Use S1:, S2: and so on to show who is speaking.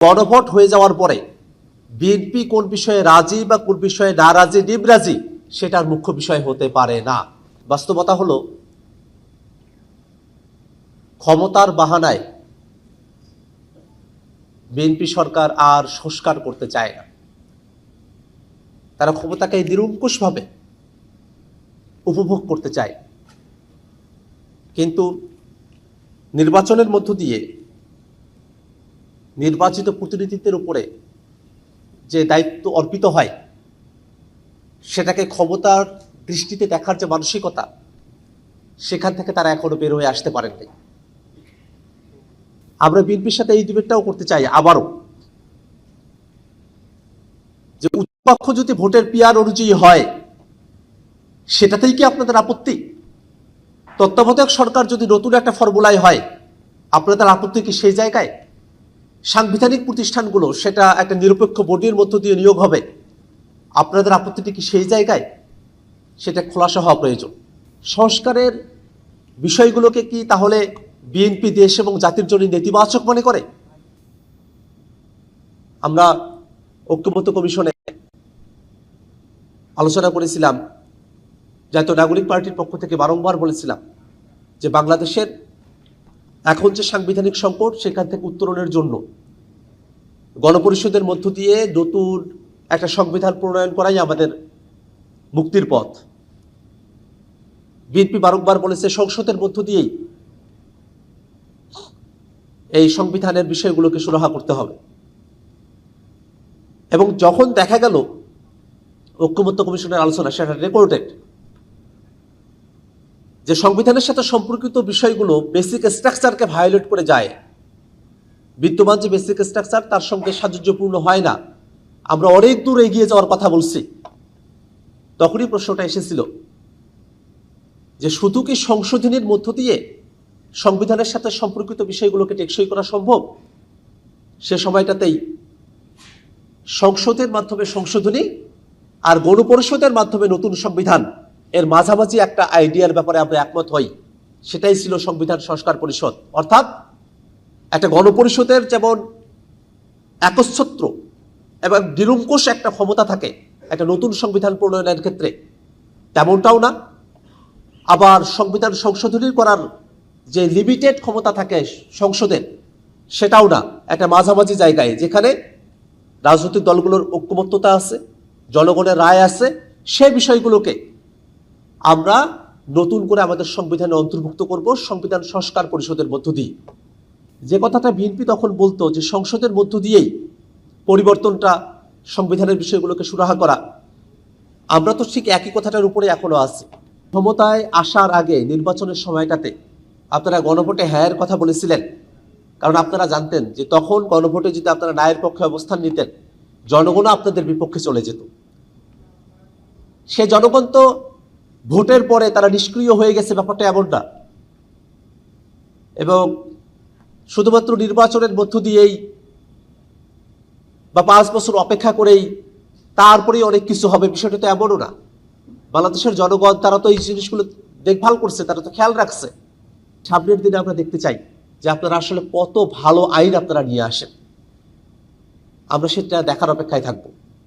S1: গণভোট হয়ে যাওয়ার পরে বিএনপি কোন বিষয়ে রাজি বা কোন বিষয়ে নারাজি নিবরাজি সেটার মুখ্য বিষয় হতে পারে না। বাস্তবতা হলো ক্ষমতার বাহানায় বিএনপি সরকার আর সংস্কার করতে চায় না। তারা ক্ষমতাকে নিরঙ্কুশভাবে উপভোগ করতে চায়, কিন্তু নির্বাচনের মধ্য দিয়ে নির্বাচিত প্রতিনিধিত্বের উপরে যে দায়িত্ব অর্পিত হয় সেটাকে ক্ষমতার দৃষ্টিতে দেখার যে মানসিকতা, সেখান থেকে তারা এখনো বের হয়ে আসতে পারেননি। আমরা বিএনপির সাথে এই ডিবেটটাও করতে চাই আবারও, যে উচ্চপক্ষ যদি ভোটের পিয়ার অনুযায়ী হয় সেটাতেই কি আপনাদের আপত্তি? তত্ত্বাবধায়ক সরকার যদি নতুন একটা ফর্মুলায় হয় আপনাদের আপত্তি কি সেই জায়গায়? সাংবিধানিক প্রতিষ্ঠানগুলো সেটা একটা নিরপেক্ষ বডির মধ্য দিয়ে নিয়োগ হবে, আপনাদের আপত্তিটি কি সেই জায়গায়? সেটা খোলাসা হওয়া প্রয়োজন। সংস্কারের বিষয়গুলোকে কি তাহলে বিএনপি দেশ এবং জাতির জন্য নেতিবাচক মনে করে? আমরা ঐক্যমত্য কমিশনে আলোচনা করেছিলাম, জাতীয় নাগরিক পার্টির পক্ষ থেকে বারংবার বলেছিলাম যে বাংলাদেশের এখন যে সাংবিধানিক সংকট সেখান থেকে উত্তরণের জন্য গণপরিষদের মধ্য দিয়ে নতুন একটা সংবিধান প্রণয়ন করাই আমাদের মুক্তির পথ। বিএনপি বারংবার বলেছে সংসদের মধ্য দিয়েই এই সংবিধানের বিষয়গুলোকে সুরাহা করতে হবে। এবং যখন দেখা গেল ঐক্যমত্য কমিশনের আলোচনা সেটা রেকর্ডেড, যে সংবিধানের সাথে সম্পর্কিত বিষয়গুলো বেসিক স্ট্রাকচারকে ভায়োলেট করে যায়, বিদ্যমান যে বেসিক স্ট্রাকচার তার সঙ্গে সাযুজ্যপূর্ণ হয় না, আমরা অনেক দূর এগিয়ে যাওয়ার কথা বলছি, তখনই প্রশ্নটা এসেছিল যে শুধু কি সংশোধনীর মধ্য দিয়ে সংবিধানের সাথে সম্পর্কিত বিষয়গুলোকে টেকসই করা সম্ভব? সে সময়টাতেই সংসদের মাধ্যমে সংশোধনী আর গণপরিষদের মাধ্যমে নতুন সংবিধান এর মাঝামাঝি একটা আইডিয়ার ব্যাপারে আমরা একমত হই, সেটাই ছিল সংবিধান সংস্কার পরিষদ। অর্থাৎ একটা গণপরিষদের যেমন একচ্ছত্র এবং নিরঙ্কুশ একটা ক্ষমতা থাকে একটা নতুন সংবিধান প্রণয়নের ক্ষেত্রে, তেমনটাও না, আবার সংবিধান সংশোধনী করার যে লিমিটেড ক্ষমতা থাকে সংসদের সেটাও না, একটা মাঝামাঝি জায়গায় যেখানে রাজনৈতিক দলগুলোর ঐক্যমত্যতা আছে, জনগণের রায় আছে, সে বিষয়গুলোকে আমরা নতুন করে আমাদের সংবিধানে অন্তর্ভুক্ত করব সংবিধান সংস্কার পরিষদের মধ্য দিয়ে। যে কথাটা বিএনপি তখন বলতো যে সংসদের মধ্য দিয়েই পরিবর্তনটা সংবিধানের বিষয়গুলোকে সুরাহা করা, আমরা তো ঠিক একই কথাটার উপরে এখনো আছি। ক্ষমতায় আসার আগে নির্বাচনের সময়টাতে আপনারা গণভোটে হ্যাঁর কথা বলেছিলেন, কারণ আপনারা জানতেন যে তখন গণভোটে যদি আপনারা নায়ের পক্ষে অবস্থান নিতেন জনগণও আপনাদের বিপক্ষে চলে যেত। সে জনগণ তো ভোটের পরে তারা নিষ্ক্রিয় হয়ে গেছে, ব্যাপারটা এমন না, এবং শুধুমাত্র নির্বাচনের মধ্য দিয়েই বা 5 বছর অপেক্ষা করেই তারপরেই অনেক কিছু হবে, বিষয়টা তো এমনও না। বাংলাদেশের জনগণ তারা তো এই জিনিসগুলো দেখভাল করছে, তারা তো খেয়াল রাখছে। সামনের দিনে আমরা দেখতে চাই যে আপনারা আসলে কত ভালো আইন আপনারা নিয়ে আসেন, আমরা সেটা দেখার অপেক্ষায় থাকবো।